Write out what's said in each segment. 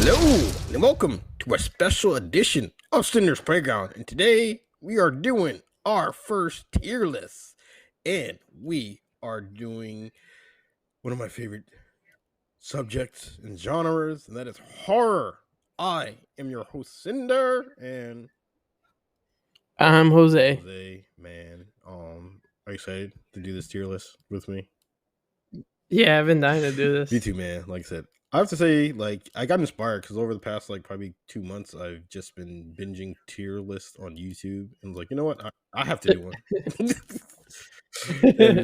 Hello and welcome to a special edition of Cinder's Playground. And today we are doing our first tier list. And we are doing one of my favorite subjects and genres, and that is horror. I am your host, Cinder, and I'm Jose. Jose, man. Are you excited to do this tier list with me? Yeah, I've been dying to do this. Me too, man. Like I said, I have to say, I got inspired because over the past probably 2 months, I've just been binging tier lists on YouTube, and was like, you know what, I have to do one. And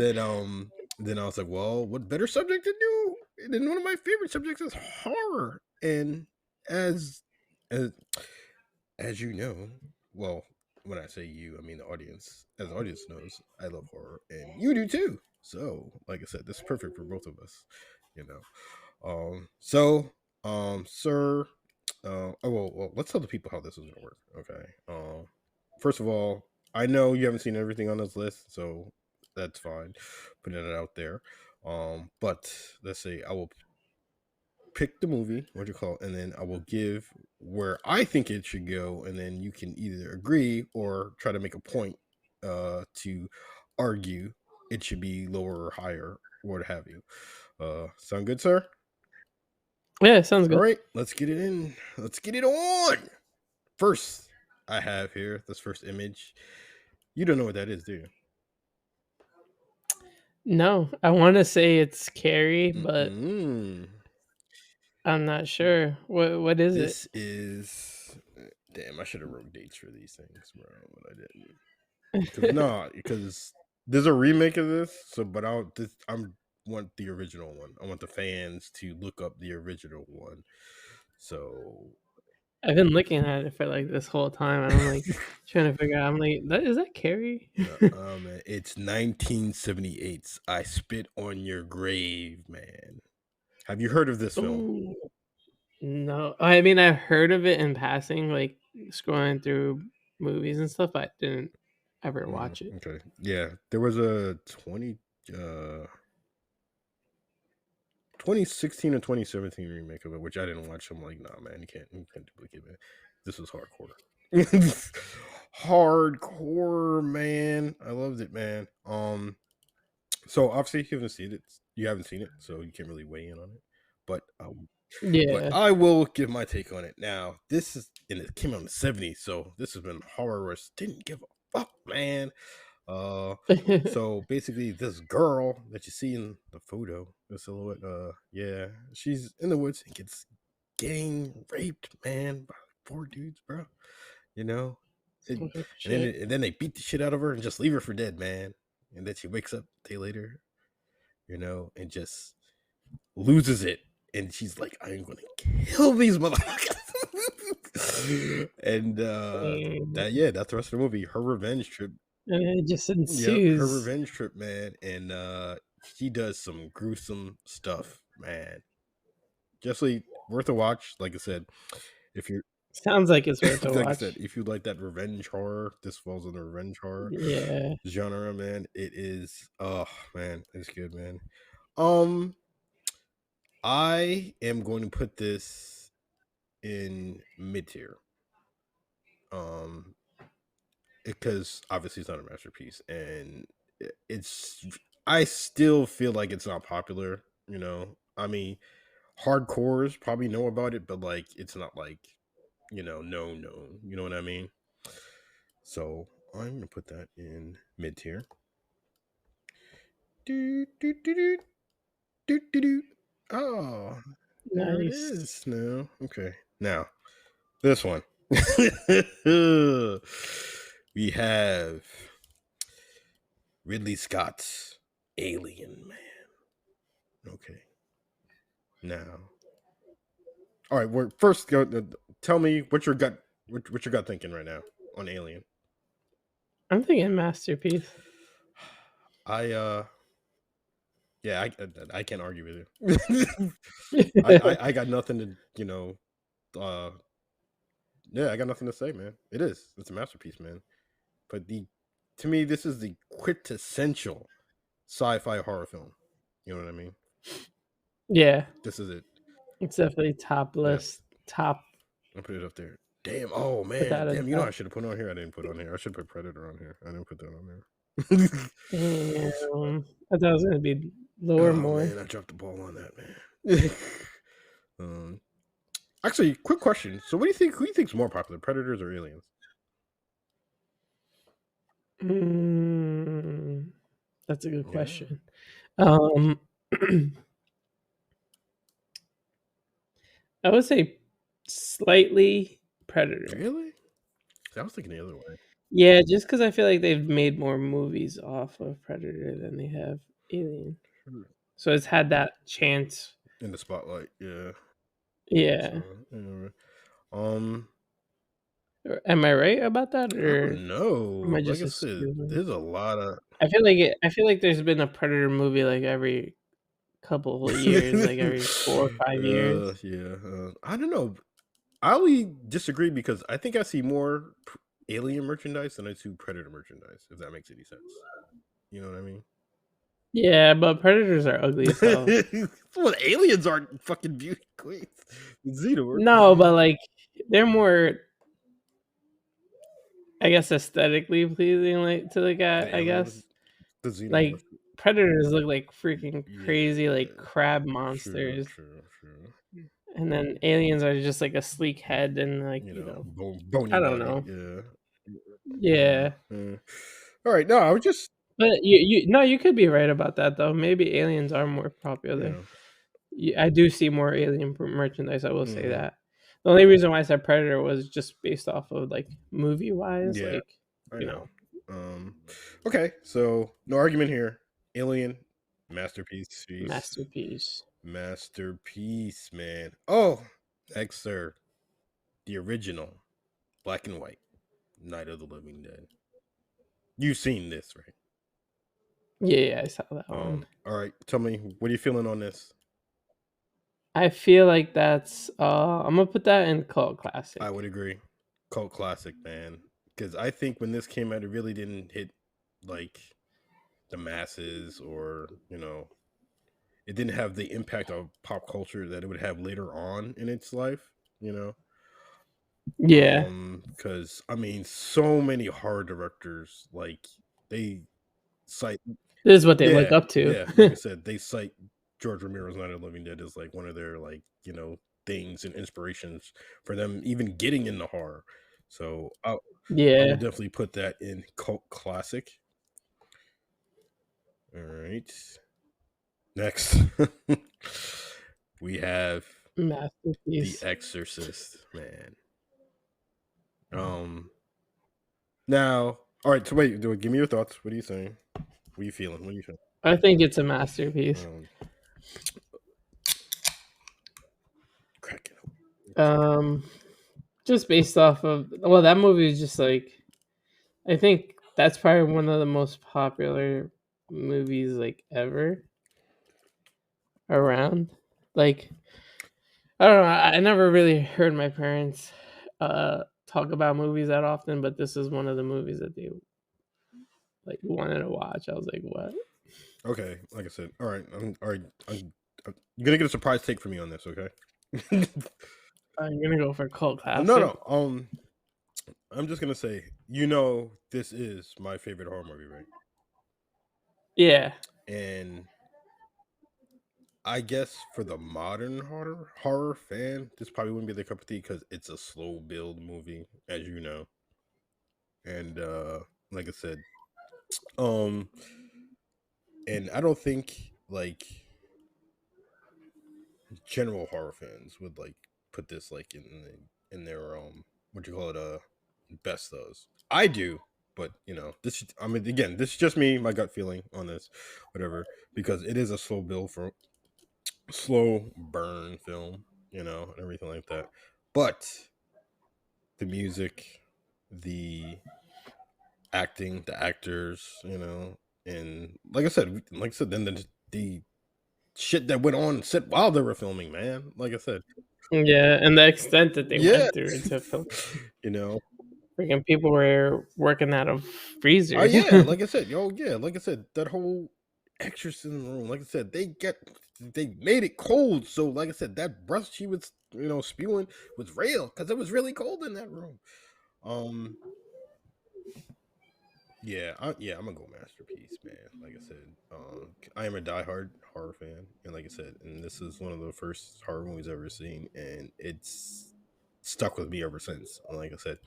then I was like, well, what better subject to do? And then one of my favorite subjects is horror, and as as as you know, well, when I say you, I mean the audience. As the audience knows, I love horror, and you do too. So, like I said, this is perfect for both of us. You know. Sir, well, let's tell the people how this is gonna work. Okay. First of all, I know you haven't seen everything on this list, so that's fine. Putting it out there. But let's say I will pick the movie, what you call it, and then I will give where I think it should go, and then you can either agree or try to make a point to argue it should be lower or higher, or what have you. Sound good, sir? Yeah, sounds All good. right, let's get it in. Let's get it on. First, I have here this first image. You don't know what that is, do you? No, I want to say it's Carrie, but Mm-mm. I'm not sure. What is it? This is. Damn, I should have wrote dates for these things, bro, but I didn't. Because there's a remake of this. So, but I'm want the original one. I want the fans to look up the original one. So I've been looking at it for like this whole time, and I'm like trying to figure out. I'm like, is that Carrie? man, it's 1978's I Spit on Your Grave, man. Have you heard of this film? Oh no, I mean I've heard of it in passing, like scrolling through movies and stuff. I didn't ever watch it. Okay. Yeah, there was a 2016 or 2017 remake of it, which I didn't watch. I'm like, nah, man, you can't duplicate it. This was hardcore. Hardcore, man. I loved it, man. So obviously you haven't seen it. You haven't seen it, so you can't really weigh in on it. But Yeah. I will give my take on it. Now, this is and it came out in the 70s, so this has been horror where didn't give a fuck, man. So basically, this girl that you see in the photo, the silhouette, yeah, she's in the woods and gets gang raped, man, by 4 dudes, bro. You know, and, Oh, and shit. then they beat the shit out of her and just leave her for dead, man. And then she wakes up a day later, and just loses it. And she's like, I'm gonna kill these motherfuckers. And Dang. that's the rest of the movie. Her revenge trip. And it just Yep, her ensues. revenge trip, man. And she does some gruesome stuff, man. Definitely worth a watch. Like I said, if you're Sounds like it's worth a like I said, watch. if you like that revenge horror, this falls in the revenge horror Yeah. genre, man. It is man, it's good, man. Um I am going to put this in mid tier. Um, because obviously it's not a masterpiece, and it's. I still feel like it's not popular. I mean, hardcores probably know about it, but like it's not like no. You know what I mean? So I'm gonna put that in mid tier. Do do do do do do do. Oh, there it Nice. is. Now, okay. Now this one. We have Ridley Scott's Alien Man. Okay. Now, all right. We're first go. Tell me what your gut thinking right now on Alien. I'm thinking masterpiece. I yeah, I can't argue with you. I got nothing to yeah, I got nothing to say, man. It's a masterpiece, man. But to me, this is the quintessential sci-fi horror film. You know what I mean? Yeah, This is it. it's definitely top Yeah. list. top I'll put it up there. Damn. Oh man. without a Damn. You know doubt. I should have put on here. I didn't put on here. I should put Predator on here. I didn't put that on there. Damn. I thought it was gonna be lower Oh more. man, I dropped the ball on that, man. Actually, quick question. So, what do you think? Who do you think's more popular, Predators or Aliens? That's a good Yeah. question. I would say slightly Predator. Really? I was thinking the other way. Yeah, just because I feel like they've made more movies off of Predator than they have Alien. So it's had that chance. In the spotlight, yeah. Yeah. So, Am I right about that, I or don't know. am I Like just I said, assuming? there's a lot of. I feel like there's been a Predator movie like every couple of years, like every 4 or 5 years. Yeah. I don't know. I only disagree because I think I see more Alien merchandise than I see Predator merchandise. If that makes any sense, you know what I mean? Yeah, but Predators are ugly as hell. Well, aliens aren't fucking beauty queens. Xenomorph. No, but like they're more, I guess, aesthetically pleasing, like to look at. I guess The Xenomorph. like Predators look like freaking crazy, like crab monsters. True. And then aliens are just like a sleek head and like bony I don't body. know. Yeah. All right. No, I was just. But you could be right about that though. Maybe aliens are more popular. I do see more alien merchandise. I will say that. The only reason why I said Predator was just based off of like movie wise. Yeah, like I know. Okay, so no argument here. Alien, masterpiece. Masterpiece, man. Oh, next, sir. The original, black and white, Night of the Living Dead. You've seen this, right? Yeah, I saw that one. All right, tell me, what are you feeling on this? I feel like that's. I'm gonna put that in cult classic. I would agree, cult classic, man. Because I think when this came out, it really didn't hit like the masses, or it didn't have the impact of pop culture that it would have later on in its life. Yeah. Because I mean, so many horror directors, like they cite. This is what they look up to. Yeah, like I said, they cite George Romero's Night of the Living Dead as like one of their things and inspirations for them even getting into horror. So I will definitely put that in cult classic. All right. Next, we have Masterpiece. The Exorcist, man. Now, all right. So wait, give me your thoughts. What are you saying? What are you feeling? I think it's a masterpiece. Crack it. Just based off of that movie is just like, I think that's probably one of the most popular movies like ever around. Like, I don't know. I never really heard my parents talk about movies that often, but this is one of the movies that they like wanted to watch. I was like, what? Okay, like I said, all right. You're gonna get a surprise take for me on this, okay? I'm gonna go for cult classic. No. I'm just gonna say, this is my favorite horror movie, right? Yeah. And I guess for the modern horror fan, this probably wouldn't be their cup of tea because it's a slow build movie, as you know. And like I said, and I don't think like general horror fans would like put this like in their best those. I do, but this. I mean, again, this is just me, my gut feeling on this, whatever, because it is a slow burn film, and everything like that. But the music, the acting, the actors, and like I said, then the shit that went on set while they were filming, man. Like I said. Yeah, and the extent that they went through to film. Freaking people were working out of freezers. Oh yeah, like I said, that whole exorcism room. Like I said, they made it cold. So like I said, that breath she was spewing was real because it was really cold in that room. Yeah, I'm gonna go masterpiece, man. Like I said, I am a diehard horror fan, and like I said, and this is one of the first horror movies I've ever seen, and it's stuck with me ever since. Like I said,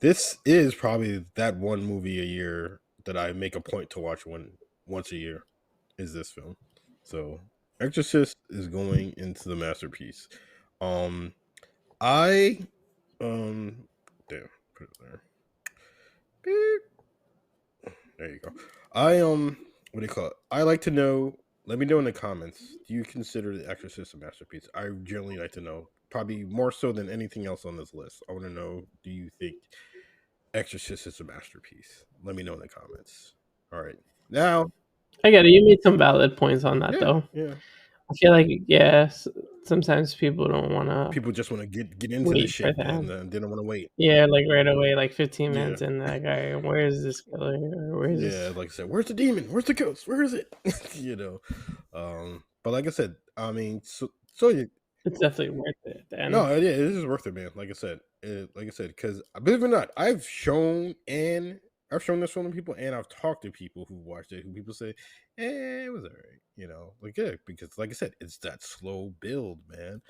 this is probably that one movie a year that I make a point to watch once a year. Is this film? So, Exorcist is going into the masterpiece. Um, I damn, put it there. Beep. There you go. What do you call it? I like to know. Let me know in the comments. Do you consider The Exorcist a masterpiece? I generally like to know. Probably more so than anything else on this list. I want to know. Do you think Exorcist is a masterpiece? Let me know in the comments. All right. Now, I get it. You made some valid points on that, though. yeah. I feel like, sometimes people don't want to People just want to get into this wait for shit that. and they don't want to wait. Yeah, like right away, like 15 Yeah. minutes in, that guy, where is this killer? Where is this? Like I said, where's the demon? Where's the ghost? Where is it? But like I said, I mean, so you. It's definitely worth it. No, yeah, it is worth it, man. Like I said, because believe it or not, I've shown this film to people, and I've talked to people who watched it, who people say, it was alright, like because like I said, it's that slow build, man.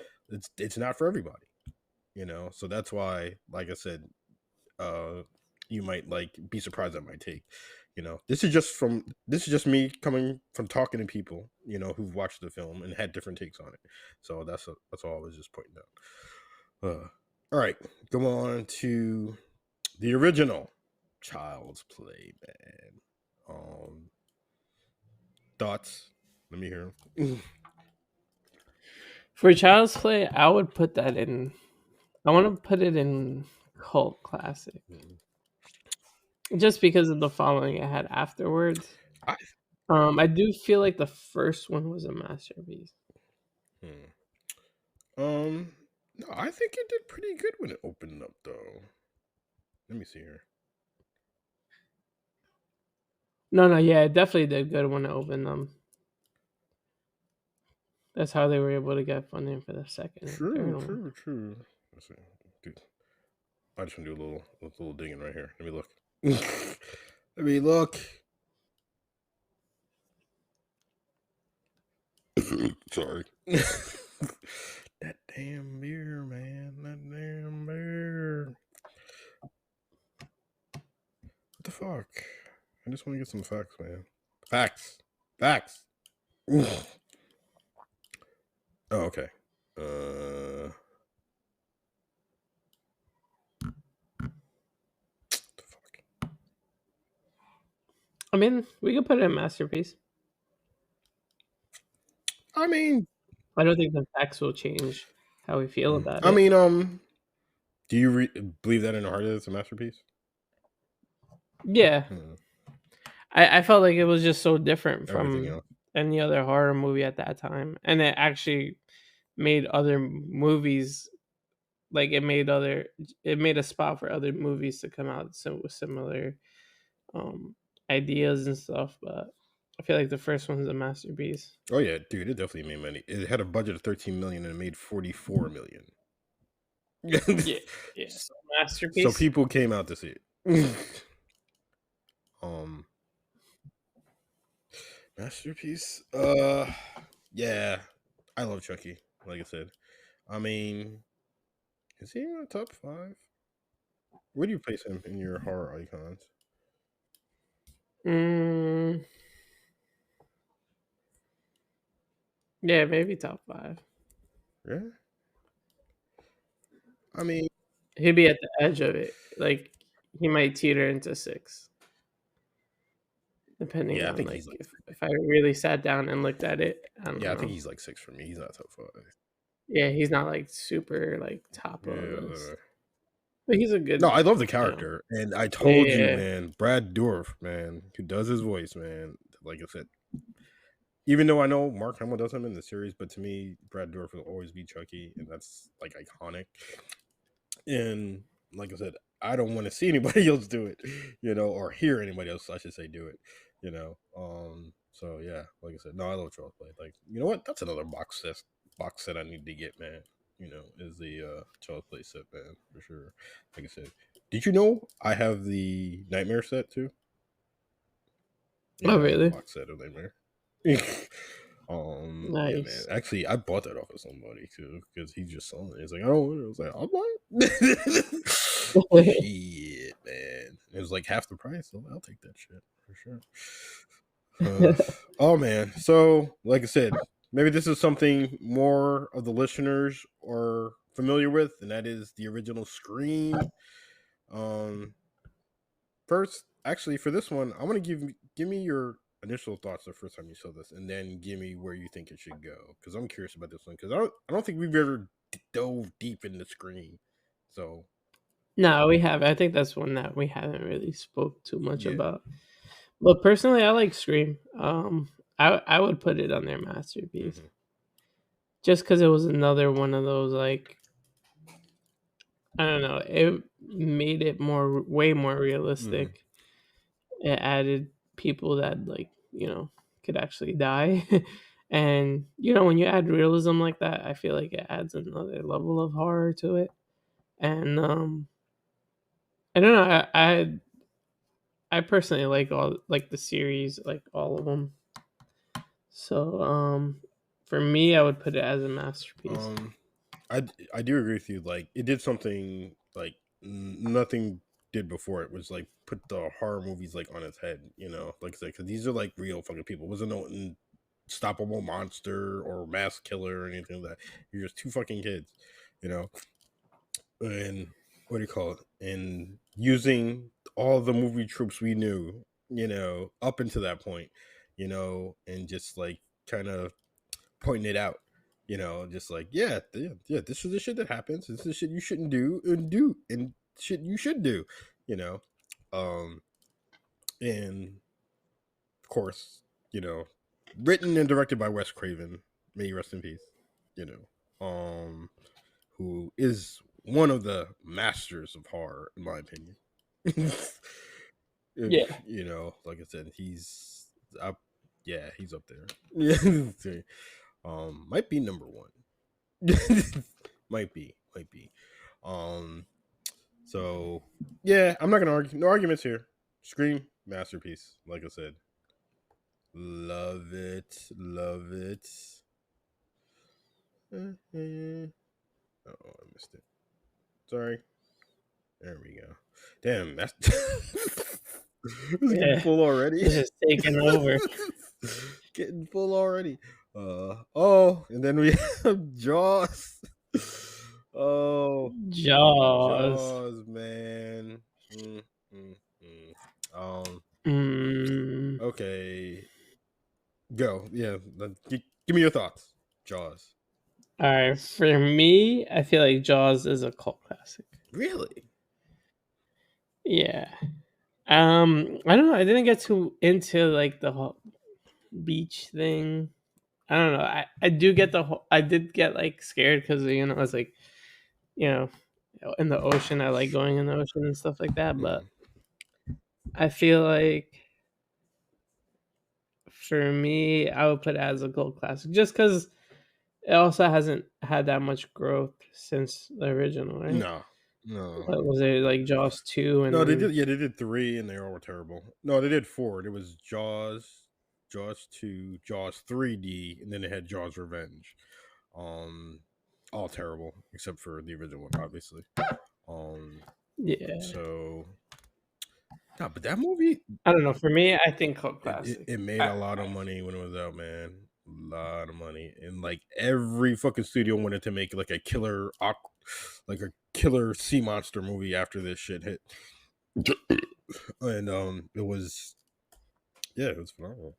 It's not for everybody, so that's why, like I said, you might be surprised at my take. This is just me coming from talking to people, who've watched the film and had different takes on it. So that's all I was just pointing out. All right, go on to the original Child's Play, man. Thoughts? Let me hear them. For Child's Play, I would put that in. I want to put it in cult classic. Just because of the following it had afterwards. I do feel like the first one was a masterpiece. No, I think it did pretty good when it opened up, though. Let me see here. No, yeah, it definitely did good when it opened them. That's how they were able to get funding for the second and third one. True. Let's see. Dude, I just want to do a little digging right here. Let me look. Let me look. Sorry. That damn beer, man. That damn beer. What the fuck? I just want to get some facts, man. Facts. Oh, okay. The fuck? I mean, we could put it in masterpiece. I mean, I don't think the facts will change how we feel about it. I mean, do you believe that in your heart it's a masterpiece? Yeah. I felt like it was just so different from any other horror movie at that time, and it actually made other movies, like it made a spot for other movies to come out with similar ideas and stuff. But I feel like the first one's a masterpiece. Oh yeah, dude, it definitely made money. It had a budget of 13 million and it made 44 million. yeah, so masterpiece. So people came out to see it. Masterpiece. Yeah, I love Chucky. Like I said, I mean, is he in the top 5? Where do you place him in your horror icons? Yeah, maybe top 5. Yeah. I mean, he'd be at the edge of it. Like he might teeter into 6. Depending on if I really sat down and looked at it. I think he's like 6 for me. He's not top 5. Yeah, he's not like super like top of this. But he's a good. No, I love the character, and I told you, man, Brad Dourif, man, who does his voice, man. Like I said, even though I know Mark Hamill does him in the series, but to me, Brad Dourif will always be Chucky, and that's like iconic. And like I said, I don't want to see anybody else do it, or hear anybody else, I should say, do it, So yeah, like I said, no, I love Child's Play. Like, you know what? That's another box set I need to get, man. is the Child's Play set, man, for sure. Like I said, did you know I have the Nightmare set too? Yeah, Oh, I have the really? box set of Nightmare. Yeah, man. Nice. Actually, I bought that off of somebody too because he just selling it. He's like, I don't want it. I was like, I'll buy it. Shit, man. It was like half the price, so I'll take that shit for sure. Oh man. So, like I said, maybe this is something more of the listeners are familiar with, and that is the original Scream. First, actually, for this one, I want to give me your initial thoughts the first time you saw this, and then give me where you think it should go. Because I'm curious about this one. Because I don't think we've ever dove deep into Scream. So No, we have. I think that's one that we haven't really spoke too much yeah. about. But personally, I like Scream. I would put it on their masterpiece, just because it was another one of those, like, I don't know. It made it way more realistic. It added people that, like, could actually die. And when you add realism like that, I feel like it adds another level of horror to it. And I don't know. I personally like the series, like all of them. So for me, I would put it as a masterpiece. I do agree with you. Like it did something like nothing did before. It was like put the horror movies like on its head. Like I said, because these are like real fucking people. It wasn't no unstoppable monster or mass killer or anything like that. You're just two fucking kids, and what do you call it? And using all the movie tropes we knew, up until that point, and just like kind of pointing it out, just like this is the shit that happens. This is the shit you shouldn't do and shit you should do, you know, and of course, written and directed by Wes Craven. May he rest in peace. Who is one of the masters of horror, in my opinion. Yeah. Like I said, he's up. Yeah, he's up there. Yeah, might be number one. might be. So yeah, I'm not gonna argue. No arguments here. Scream masterpiece. Like I said, love it. Oh, I missed it. Sorry. There we go. Damn, that's getting full already. This is taking over. Getting full already. And then we have Jaws. Oh, Jaws, man. Okay. Go. Yeah. Give me your thoughts. Jaws. All right. For me, I feel like Jaws is a cult classic. Really? Yeah. I don't know. I didn't get too into like the whole beach thing. I don't know. I do get I did get like scared because I was like, in the ocean. I like going in the ocean and stuff like that. But I feel like for me, I would put it as a gold classic just because it also hasn't had that much growth since the original, right? No. What was it, like Jaws 2? And no, they then... did. Yeah, they did 3, and they all were terrible. No, they did 4. It was Jaws, Jaws 2, Jaws 3D, and then they had Jaws Revenge. All terrible except for the original one, obviously. Yeah. So, no, but that movie, I don't know. For me, I think cult classic. it made a lot of money when it was out, man. A lot of money, and like every fucking studio wanted to make like a killer sea monster movie after this shit hit. And it was phenomenal.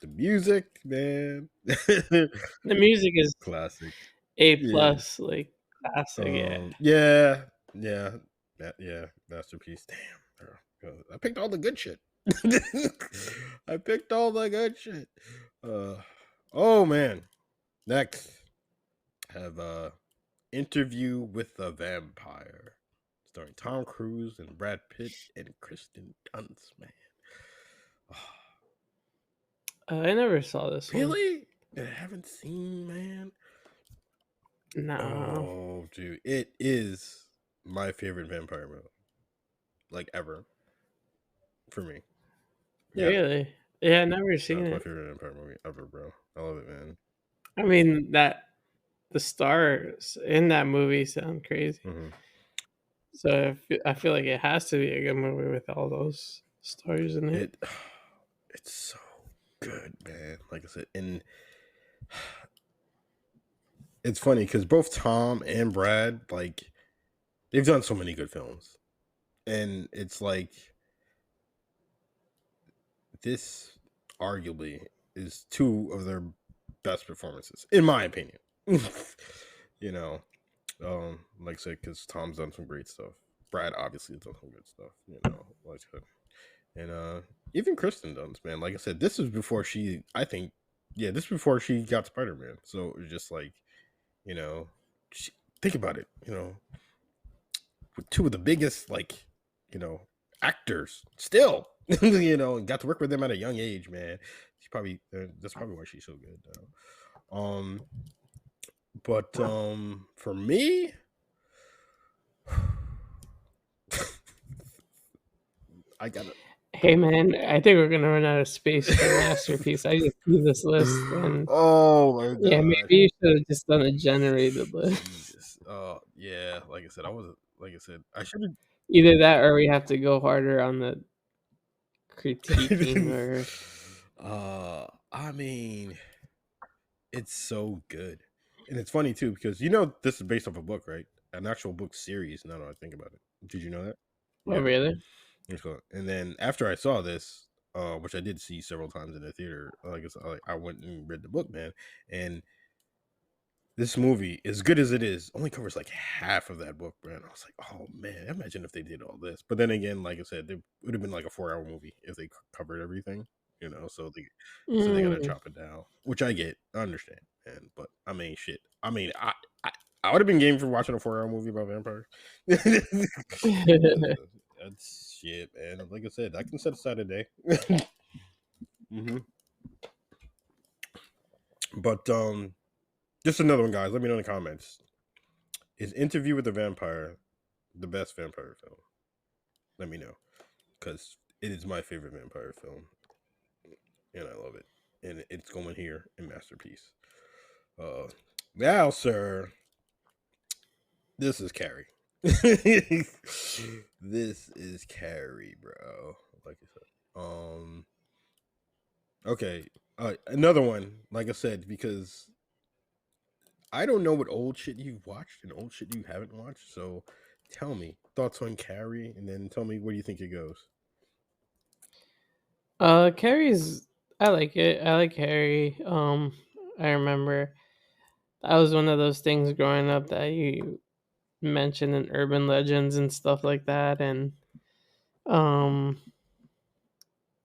The music, man. The music is classic. A+, like classic. Yeah, masterpiece. Damn, I picked all the good shit. I picked all the good shit. Oh man. Next, have Interview with the Vampire, starring Tom Cruise and Brad Pitt and Kristen Dunst, man. I never saw this one. Really? that I haven't seen, man. No. Oh, dude, it is my favorite vampire movie, like ever, for me. Yeah, Really? Yeah, I never no, seen it's my it. favorite vampire movie ever, bro. I love it, man. I mean that the stars in that movie sound crazy. Hmm. So I feel like it has to be a good movie with all those stars in it. It, it's so good, man. Like I said, and it's funny because both Tom and Brad, like, they've done so many good films, and it's like this arguably is two of their best performances, in my opinion. you know, like I said, because Tom's done some great stuff. Brad obviously has done some good stuff. Like I said, and even Kristen Dunst, man. Like I said, this was before she. I think, yeah, this was before she got Spider Man. So it was just like, you know, she, think about it. With two of the biggest, like, you know, actors still. And got to work with them at a young age, man. She probably that's probably why she's so good. Though. But for me, I got it. Hey man, I think we're gonna run out of space for masterpiece. I just see this list and Oh my yeah, maybe god. you should have just done a generated list. Jesus. Yeah. Like I said, I wasn't. Like I said, I should Either that or we have to go harder on the critiquing have. or I mean, it's so good, and it's funny too because this is based off a book, right? An actual book series. Now that I think about it, did you know that? oh Yeah. really? And then after I saw this, which I did see several times in the theater, like I said, I went and read the book, man, and this movie, as good as it is, only covers like half of that book, man. I was like, oh man, imagine if they did all this. But then again, like I said, it would have been like a 4 hour movie if they covered everything, so they gotta Mm. chop it down, which I get, I understand, man. But I mean, shit. I, I would have been game for watching a 4 hour movie about vampires. That's shit, man. Like I said, I can set aside a day. hmm But just another one, guys. Let me know in the comments. Is Interview with the Vampire the best vampire film? Let me know, because it is my favorite vampire film, and I love it. And it's going here in masterpiece. Now, sir, this is Carrie. This is Carrie, bro. Like I said. Okay. Another one. Like I said, because I don't know what old shit you've watched and old shit you haven't watched. So tell me thoughts on Carrie, and then tell me where do you think it goes. Carrie's I like it. I like Harry. I remember that was one of those things growing up that you mentioned in urban legends and stuff like that and um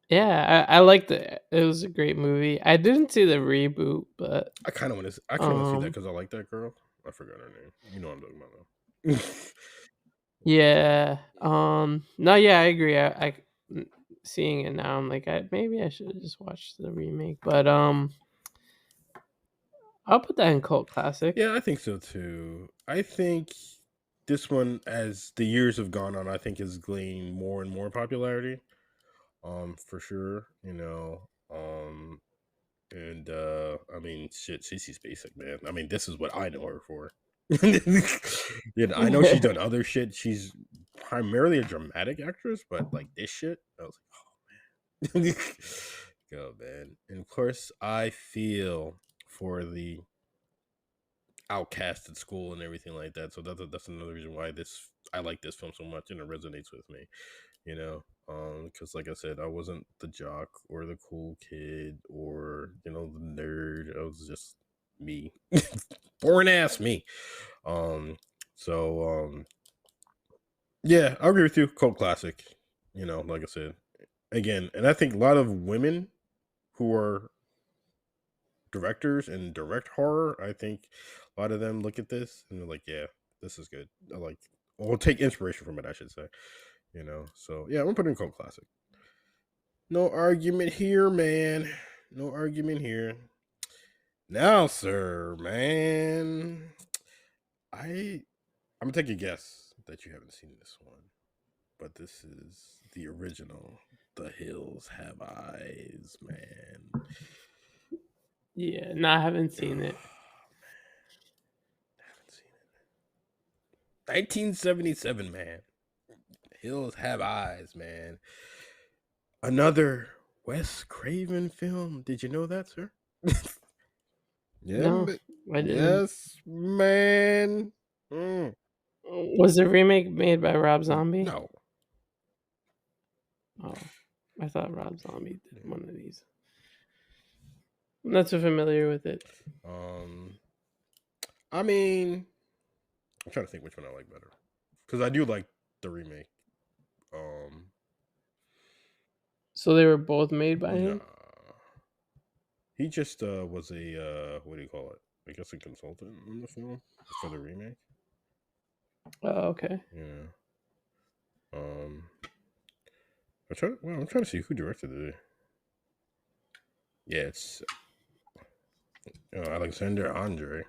yeah, I liked it. It was a great movie. I didn't see the reboot, but I kind of want to. I kind of want to see that um because I like that girl. I forgot her name. You know what I'm talking about though. yeah, no, yeah, I agree. Seeing it now, I'm like, maybe I should have just watched the remake, but I'll put that in cult classic. Yeah, I think so too. I think this one, as the years have gone on, I think is gaining more and more popularity. For sure. And I mean, shit, Cece's basic, man. I mean, this is what I know her for. I know she's done other shit. She's primarily a dramatic actress, but like this shit, I was like, oh man, go man. And of course, I feel for the outcast at school and everything like that. So that's another reason why I like this film so much and it resonates with me. Because like I said, I wasn't the jock or the cool kid or the nerd. I was just me, boring ass me. Um, so yeah, I agree with you. Cult classic. Like I said again, and I think a lot of women who are directors and direct horror, I think a lot of them look at this and they're like, yeah, this is good. I like, or take inspiration from it, I should say. So yeah, I'm gonna put it in cult classic. No argument here, man. No argument here. Now, sir, man, I'm gonna take a guess that you haven't seen this one, but this is the original. The Hills Have Eyes, man. Yeah, no, I haven't seen it. Haven't seen it. 1977, man. Hills Have Eyes, man. Another Wes Craven film. Did you know that, sir? Yeah, No, I didn't. yes, man. Mm. Was the remake made by Rob Zombie? No. Oh, I thought Rob Zombie did one of these. I'm not so familiar with it. I mean, I'm trying to think which one I like better because I do like the remake. So they were both made by him? He just was a what do you call it? I guess a consultant on the film for the remake. Oh, okay. Yeah. I'm trying to see who directed it. Yeah, it's Alexander Andre.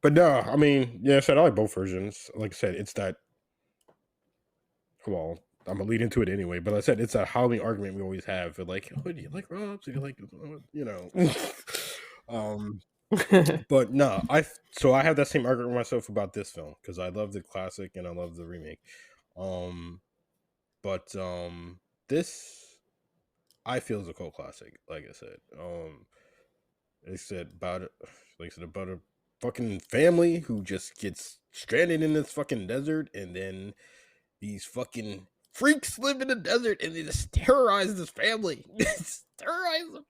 But no, I mean, yeah, I said I like both versions. Like I said, it's that. Well, I'm gonna lead into it anyway. But like I said, it's a Halloween argument we always have. Like, oh, do you like Robs? Do you like, you know? But no, I have that same argument with myself about this film because I love the classic and I love the remake. But this I feel is a cult classic. Like I said, about a fucking family who just gets stranded in this fucking desert, and then these fucking freaks live in the desert and they just terrorize this family. Terrorize them.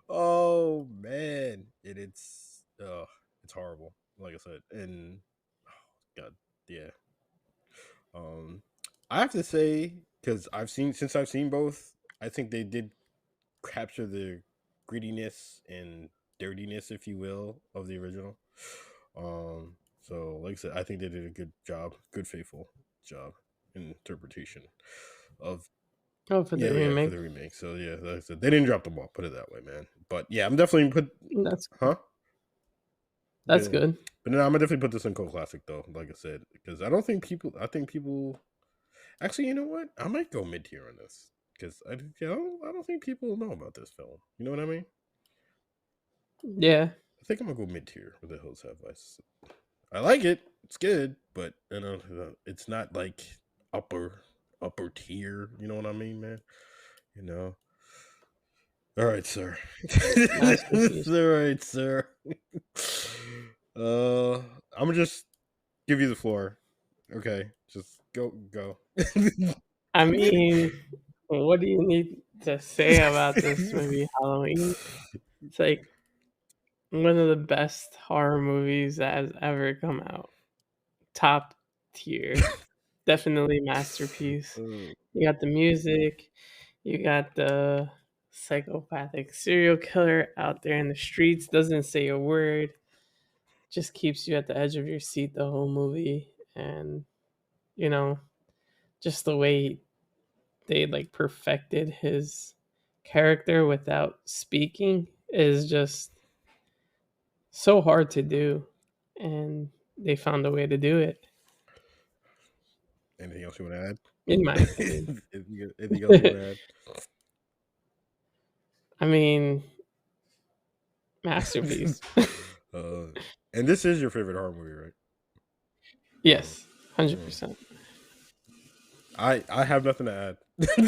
Oh man, it's horrible. Like I said, and God, yeah. I have to say because I've seen both. I think they did capture the grittiness and dirtiness, if you will, of the original. So like I said, I think they did a good job, good faithful job in interpretation of for the remake. For the remake. So yeah, like I said, they didn't drop the ball, put it that way, man. But yeah, I'm definitely That's good. But no, I'm gonna definitely put this in cult classic though, like I said, because I think people actually, you know what? I might go mid tier on this because I don't think people know about this film. You know what I mean? Yeah. I think I'm gonna go mid tier with The Hills Have Eyes. I like it. It's good, but it's not like upper tier. You know what I mean, man? You know. All right, sir. All right, sir. I'm gonna just give you the floor. Okay, just go. I mean, what do you need to say about this movie, Halloween? It's like one of the best horror movies that has ever come out. Top tier. Definitely masterpiece. You got the music, you got the psychopathic serial killer out there in the streets, doesn't say a word, just keeps you at the edge of your seat the whole movie. And, you know, just the way they like perfected his character without speaking is just so hard to do, and they found a way to do it. Anything else you want to add? In my opinion. Anything else you want to add? I mean, masterpiece. And this is your favorite horror movie, right? Yes, 100%. I have nothing to add. I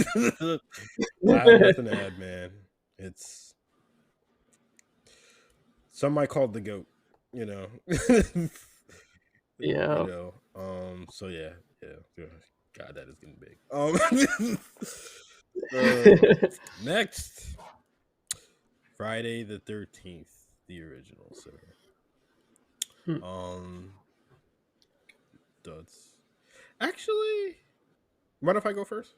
have nothing to add, man. It's some might call it the GOAT, you know. Yeah. You know. So yeah. God, that is getting big. Next, Friday the 13th, the original. So, duds. Actually, mind if I go first?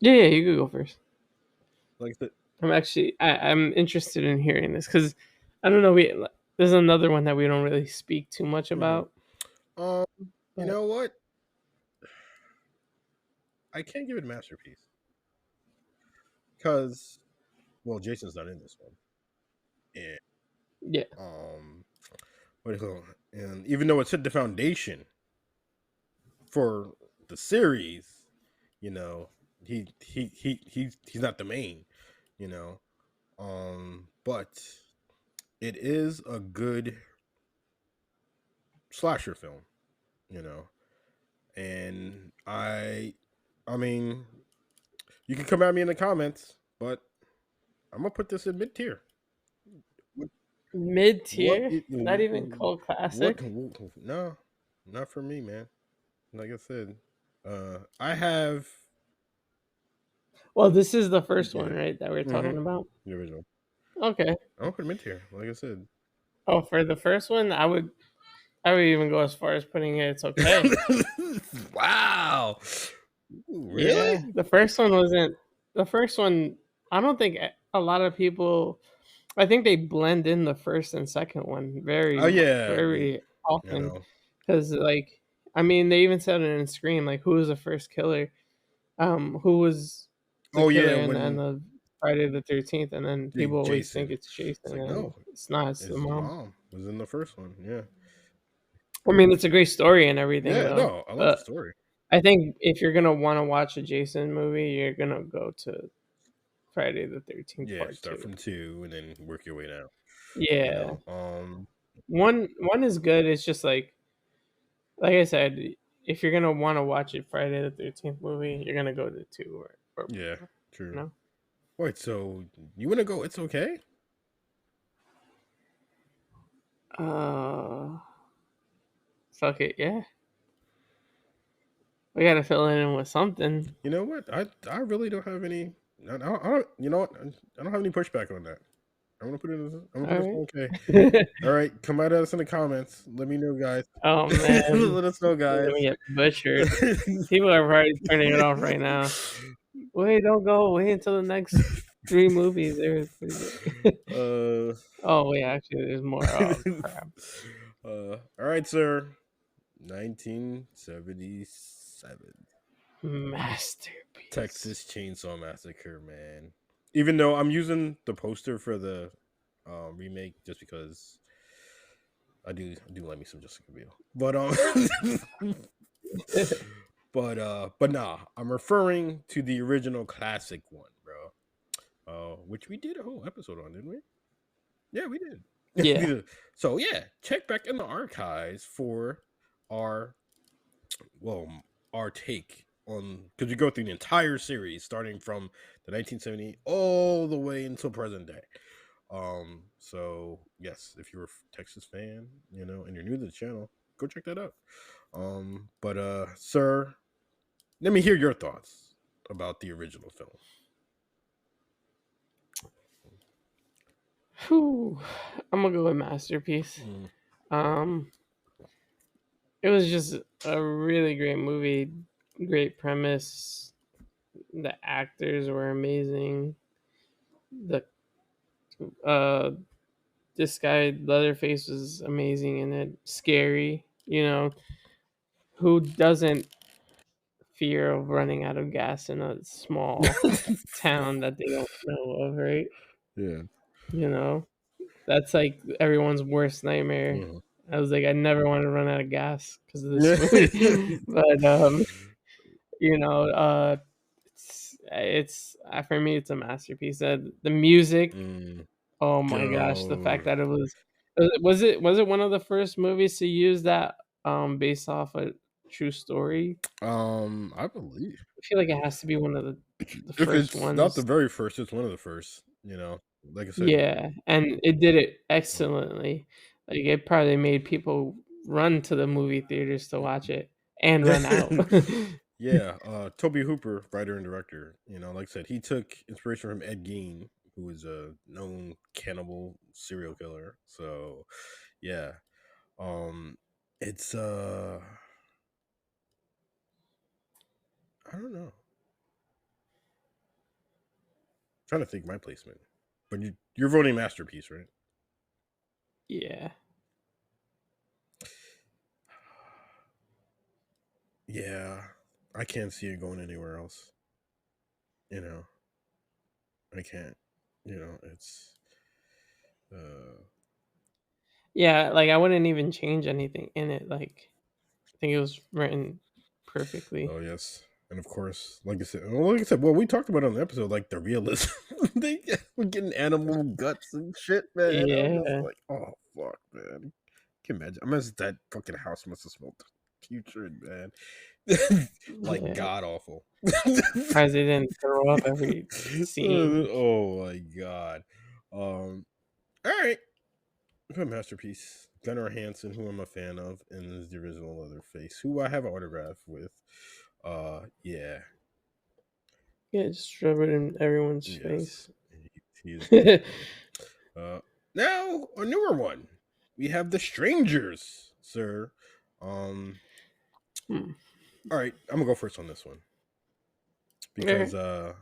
Yeah, you could go first. Like that. I'm interested in hearing this because I don't know. There's another one that we don't really speak too much about. You know what? I can't give it a masterpiece because, well, Jason's not in this one, and Yeah. what do you call it? And even though it set the foundation for the series, you know, he's not the main, you know, but it is a good slasher film, you know, and I mean, you can come at me in the comments, but I'm gonna put this in mid tier. Mid What? tier, not even cult classic. No, not for me, man. Like I said, I have. Well, this is the first one, Yeah. right, that we're talking about. The original. Okay. I'll put him in tier. Like I said. Oh, for the first one, I would even go as far as putting it. It's okay. Wow. Ooh, really? Yeah, the first one wasn't. The first one, I don't think a lot of people. I think they blend in the first and second one Oh yeah. very You often know. because, like, I mean, they even said it in Scream, like, who was the first killer? Who was the Oh killer yeah. in When the Friday the 13th? And then people always think Jason. it's It's Jason, like and no, it's not. It's the his mom. mom was in the first one. Yeah. I mean, it's a great story and everything, Yeah. though. No, I love the But story. I think if you're gonna want to watch a Jason movie, you're gonna go to Friday the 13th Yeah. Part Start 2. from 2 and then work your way down. You Yeah, know. one is good. It's just like I said, if you're gonna want to watch a Friday the 13th movie, you're gonna go to 2 or Yeah. more. True. You know? Wait. So you want to go? It's okay. Fuck it, yeah. We gotta fill it in with something. You know what? I really don't have any. I don't. You know what? I don't have any pushback on that. I'm gonna put it. I'm gonna put All this right. okay. All right, come at us in the comments. Let me know, guys. Oh man, Let us know, we're guys. gonna get butchered. People are probably turning it off right now. Wait, don't go. Wait until the next 3 movies. uh, Oh wait, actually, there's more. Oh crap! all right, sir. 1977 Masterpiece. Texas Chainsaw Massacre, man. Even though I'm using the poster for the remake just because I do like me some Jessica Biel. But but nah, I'm referring to the original classic one, bro. Which we did a whole episode on, didn't we? Yeah, we did. Yeah. So yeah, check back in the archives for our our take on, because we go through the entire series starting from the 1970 all the way until present day. So yes, if you're a Texas fan, you know, and you're new to the channel, go check that out. But sir, let me hear your thoughts about the original film. Whew. I'm gonna go with masterpiece. It was just a really great movie, great premise. The actors were amazing. The uh this guy Leatherface was amazing in it. Scary, you know. Who doesn't fear of running out of gas in a small town that they don't know of, right? Yeah. You know, that's like everyone's worst nightmare. Mhm. I was like, I never want to run out of gas because of this movie, but you know, it's for me, it's a masterpiece. The music, oh my gosh, the Yo. fact that it was it one of the first movies to use that based off a true story. I believe I feel like it has to be one of the if first it's not the ones. very first, it's one of the first. You know, like I said. Yeah, and it did it excellently. Like, it probably made people run to the movie theaters to watch it and run out. Yeah, Toby Hooper, writer and director. You know, like I said, he took inspiration from Ed Gein, who is a known cannibal serial killer. So, yeah, um, it's I don't know. I'm trying to think my placement, but you're voting masterpiece, right? Yeah. Yeah. I can't see it going anywhere else. You know, I can't. You know, it's Yeah, like I wouldn't even change anything in it. Like I think it was written perfectly. oh yes. And of course, well, we talked about it on the episode, like the realism. They were getting animal guts and shit, man. I was just Yeah. like, oh fuck, man. Can you imagine? I imagine that fucking house must have smelled putrid, man. Like Yeah. god awful. Surprised they didn't throw up every scene. Oh my god. All right. Good masterpiece. Gunnar Hansen, who I'm a fan of, and is the original Leatherface, who I have an autograph with. Yeah. Yeah, just rub it in everyone's face. Yes. He is good. Now a newer one. We have The Strangers, sir. Hmm. All right, I'm gonna go first on this one because I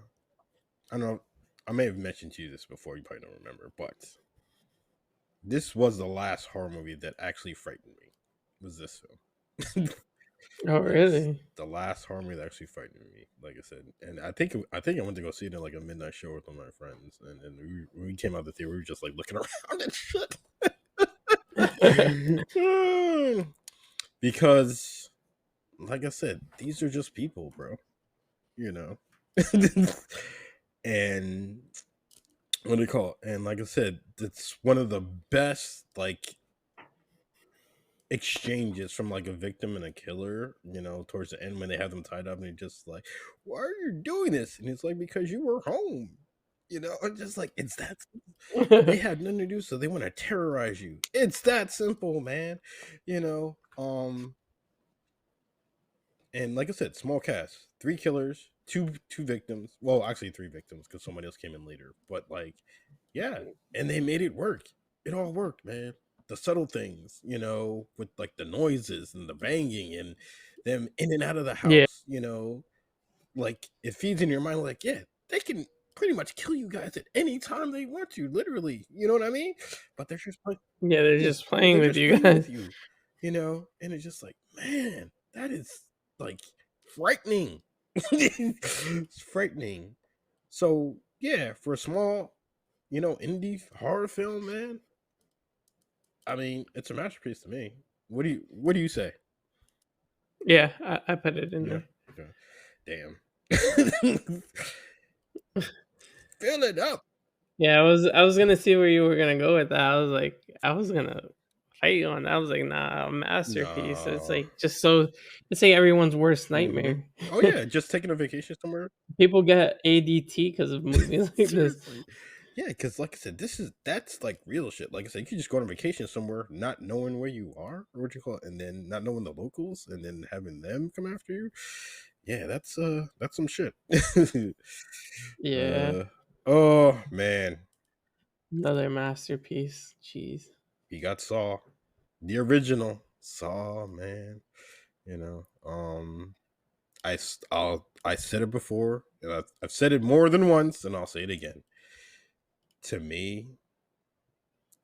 don't know. I may have mentioned to you this before. You probably don't remember, but this was the last horror movie that actually frightened me. Was this film? Oh, Yes, really? the last horror movie that actually frightened me. Like I said, and I think I went to go see it in like a midnight show with one of my friends, and when we came out of the theater, we were just like looking around and shit. Because, like I said, these are just people, bro. You know, and what do you call it? And like I said, it's one of the best like exchanges from like a victim and a killer, towards the end when they have them tied up and you're just like, why are you doing this? And it's like, because you were home. Just like it's that they had nothing to do, so they want to terrorize you. It's that simple, man. You know. And like I said, small cast, 3 killers, two victims. Well, actually 3 victims because somebody else came in later. But like, yeah, and they made it work. It all worked, man. The subtle things, with like the noises and the banging and them in and out of the Yeah. house, like it feeds in your mind, like, yeah, they can pretty much kill you guys at any time they want to, literally. You know what I mean? But they're just like, Yeah, they're yeah, just playing they're with just you playing guys. with you, and it's just like, man, that is like frightening. It's frightening. So yeah, for a small, indie horror film, man, I mean, it's a masterpiece to me. What do you say? Yeah, I put it in Yeah. there. Okay. Damn. Fill it up. Yeah, I was gonna see where you were gonna go with that. I was gonna fight you on that. I was like, nah, a masterpiece. It's No. like it's like everyone's worst Mm-hmm. nightmare. Oh yeah, just taking a vacation somewhere. People get ADT because of movies like this. Seriously. Yeah, because like I said, that's like real shit. Like I said, you can just go on vacation somewhere, not knowing where you are, or what you call it, and then not knowing the locals, and then having them come after you. Yeah, that's some shit. Yeah, Oh man, another masterpiece. Jeez. he got Saw, the original Saw, man. You know, I said it before, and I've said it more than once, and I'll say it again. To me,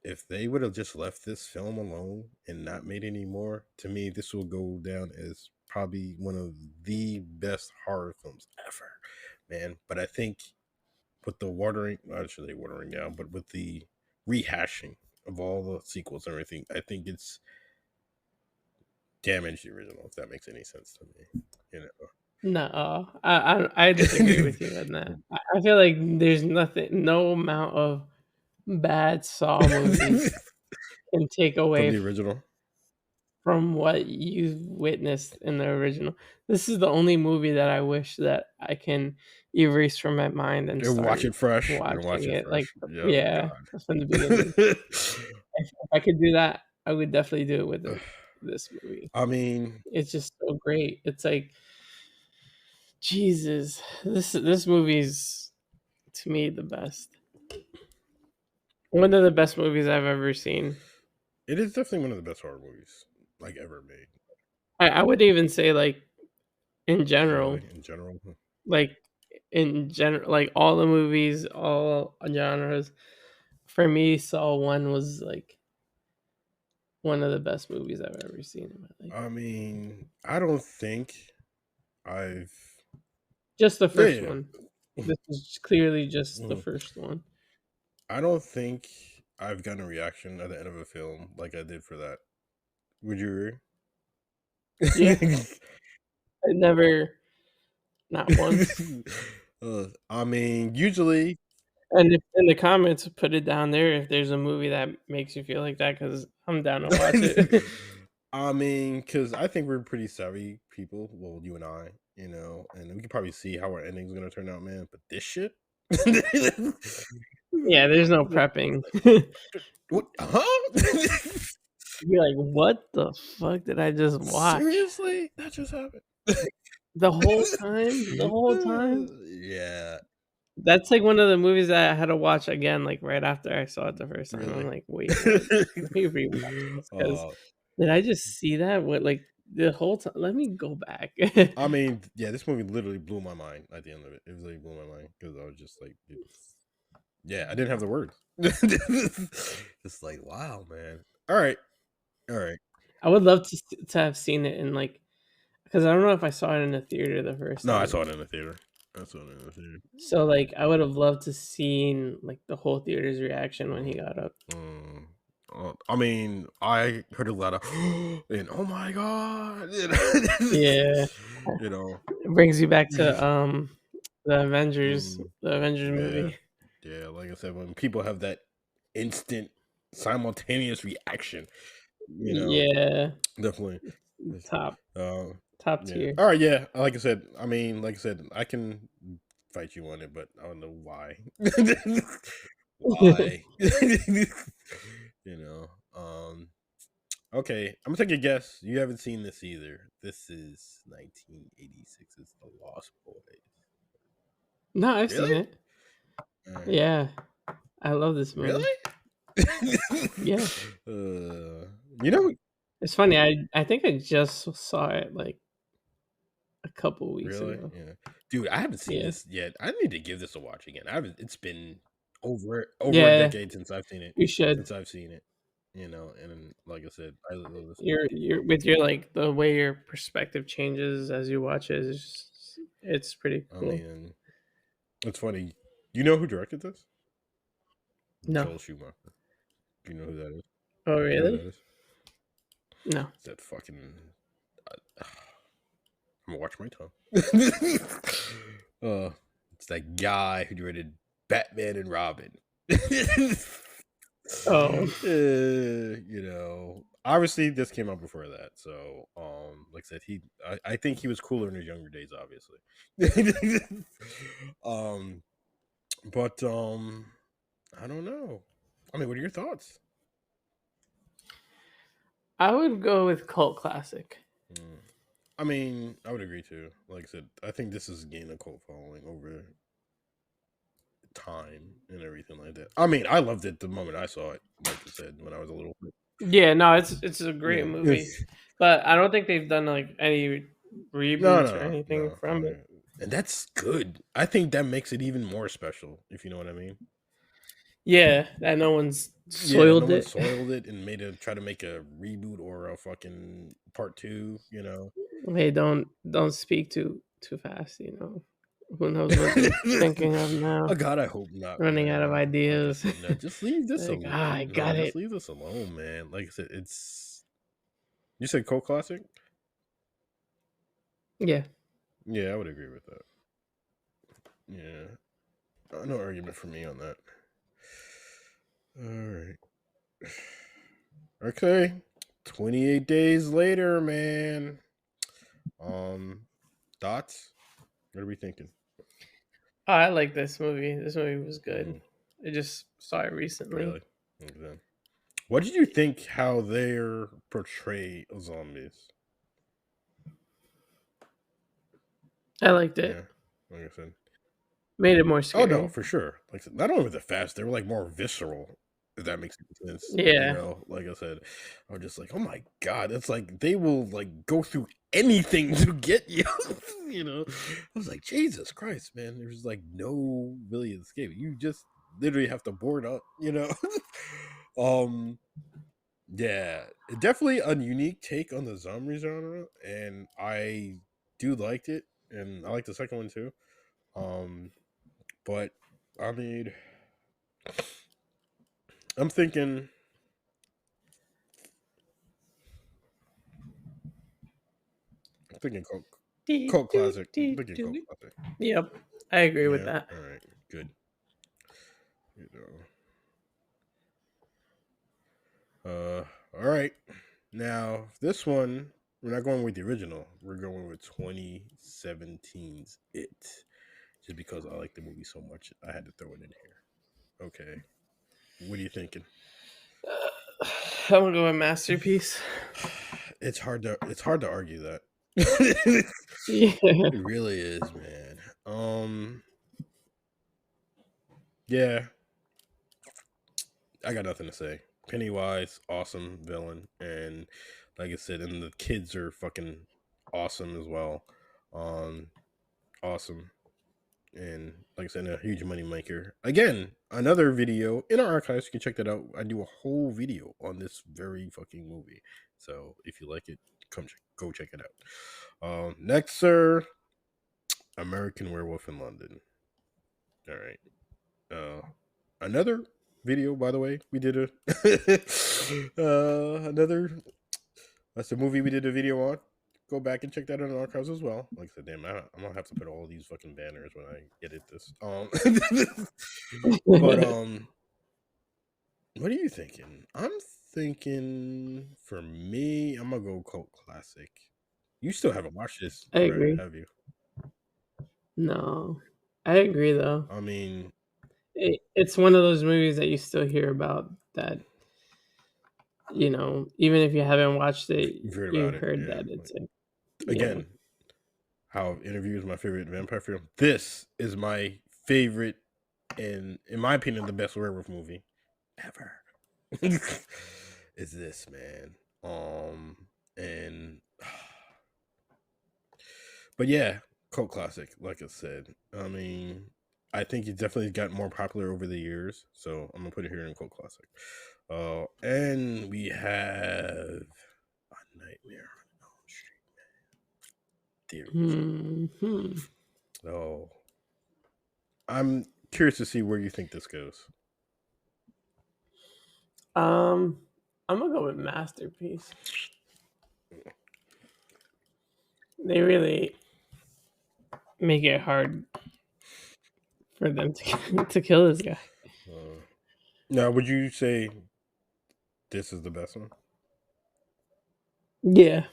if they would have just left this film alone and not made any more, to me, this will go down as probably one of the best horror films ever, man. But I think with the not actually watering down, but with the rehashing of all the sequels and everything, I think it's damaged the original, if that makes any sense to me. You know. No, I disagree with you on that. I feel like there's no amount of bad Saw movies can take From away the original. from what you witnessed in the original. This is the only movie that I wish that I can erase from my mind and And watch start it fresh. And watch watching it it. Like, fresh. Yeah, yeah, from the beginning. God. If I could do that, I would definitely do it with this movie. I mean, It's just so great. It's like, Jesus, this movie's to me the best. One of the best movies I've ever seen. it is definitely one of the best horror movies like ever made. I would even say like in general, Really, in general. like in general, like all the movies, all genres. For me, Saw One was like one of the best movies I've ever seen in my life. I mean, I don't think I've just the first yeah. one. This is clearly just the Mhm. first one. I don't think I've gotten a reaction at the end of a film like I did for that. Would you Yeah, agree? I never, not once. I mean, usually, And if in the comments, put it down there if there's a movie that makes you feel like that, because I'm down to watch it. I mean, because I think we're pretty savvy people. Well, you and I, and we can probably see how our ending's gonna turn out, man. But this shit, Yeah, there's no prepping. what? Huh? You're like, "What the fuck did I just watch?" Seriously, that just happened. The whole time? The whole time? Yeah, That's, like, one of the movies that I had to watch again, like, right after I saw it the first time. I'm really. like, "Wait, what? Let me rewatch this, 'cause uh, did I just see that? What, like, the whole time? Let me go back." I mean, yeah, this movie literally blew my mind at the end of it. It really blew my mind because I was just like, yeah, I didn't have the words. Just like, wow, man. All right, all right. I would love to have seen it in, like, because I don't know if I saw it in the theater the first No, I saw time. it in the theater. I saw it in the theater. So, like, I would have loved to seen, like, the whole theater's reaction when he got up. Mm. I mean, I heard a lot of and oh my god, Yeah. you know. It brings you back to, Mm, the Avengers yeah, movie. yeah. Like I said, when people have that instant, simultaneous reaction, you know, Yeah. definitely. Top Uh, top yeah. tier. All right. Yeah. Like I said, I can fight you on it, but I don't know why. Why? you know. Okay, I'm gonna take a guess. You haven't seen this either. This is 1986's The Lost Boys. No, I've seen Really? it. Uh, Yeah. I love this movie. really? Yeah. You know, It's funny, I think I just saw it, like, a couple weeks really? ago. Yeah, dude, I haven't seen Yeah. this yet. I need to give this a watch again. I haven't. It's been over a Yeah, decade since I've seen it. you should. Since I've seen it, and like I said, I love this. You're with your, like, the way your perspective changes as you watch it, it's pretty I cool. mean, it's funny. You know who directed this? No. Joel Schumacher. Do you know who that is? Oh, Do you know who really? that is? No. It's that fucking. I'm gonna watch my tongue. It's that guy who directed Batman and Robin. Oh. Obviously this came out before that, so like I said, I think he was cooler in his younger days, obviously. um, but I don't know. I mean, what are your thoughts? I would go with cult classic. Mm. I mean, I would agree too. Like I said, I think this is gaining a cult following over time and everything like that. I mean, I loved it the moment I saw it. Like I said, when I was a little bit. Yeah, no, it's a great Yeah. movie, but I don't think they've done, like, any No, reboots or no, anything no. from it. And that's good. I think that makes it even more special, if you know what I mean. Yeah, that no one's Yeah, no soiled one it. soiled it and try to make a reboot or a fucking part two. Hey, don't speak too fast, you know. Who knows what they're thinking of Oh now? God, I hope not, Running out of man. Like I ideas. said, no, just leave this Like, alone. I No, got just it. leave this alone, man. Like I said, it's. You said cult classic. Yeah. Yeah, I would agree with that. Yeah, no argument for me on that. All right. Okay. 28 days later, man. Thoughts? What are we thinking? Oh, I like this movie. This movie was good. Mm, I just saw it recently. really? Okay. What did you think how they portray zombies? I liked it. Yeah, like I said. Made it more Oh no, scary. for sure. Like not only were they fast, they were like more visceral. If that makes any sense, Yeah. like I said, I was just like, oh my god, it's like they will like go through anything to get you. I was like, Jesus Christ, man, there's like no really escape. You just literally have to board up. um, yeah, definitely a unique take on the zombie genre, and I do liked it. and I like the second one too. But I mean, I'm thinking. Cult classic. I'm thinking cult classic. Yep, I agree with Yeah. that. All right. Good. All right. Now this one, we're not going with the original. We're going with 2017's It, just because I like the movie so much. I had to throw it in here. Okay. What are you thinking? I'm gonna go with Masterpiece. It's hard to argue that. Yeah. It really is, man. Yeah. I got nothing to say. Pennywise, awesome villain, and like I said, and the kids are fucking awesome as well. Awesome, and like I said, a huge money maker. Again, another video in our archives. You can check that out. I do a whole video on this very fucking movie. So if you like it, go check it out. Next, sir, American Werewolf in London. All right. Another video, by the way. We did that's a movie we did a video on. Go back and check that out in archives as well. Like I said, damn, I'm gonna have to put all these fucking banners when I edit this. But what are you thinking? I'm thinking for me, I'm gonna go cult classic. You still haven't watched this, I agree. have you? No, I agree though. I mean, it's one of those movies that you still hear about that, you know, even if you haven't watched it, you've heard that it's again, how Interview is my favorite vampire film. This is my favorite, and in my opinion, the best werewolf movie ever. Is this, man? And but yeah, cult classic. Like I said, I mean, I think it definitely got more popular over the years, so I'm gonna put it here in cult classic. And we have A Nightmare on Elm Street, man. Oh, I'm curious to see where you think this goes. I'm gonna go with Masterpiece. They really make it hard for them to kill this guy. Now, would you say this is the best one? Yeah.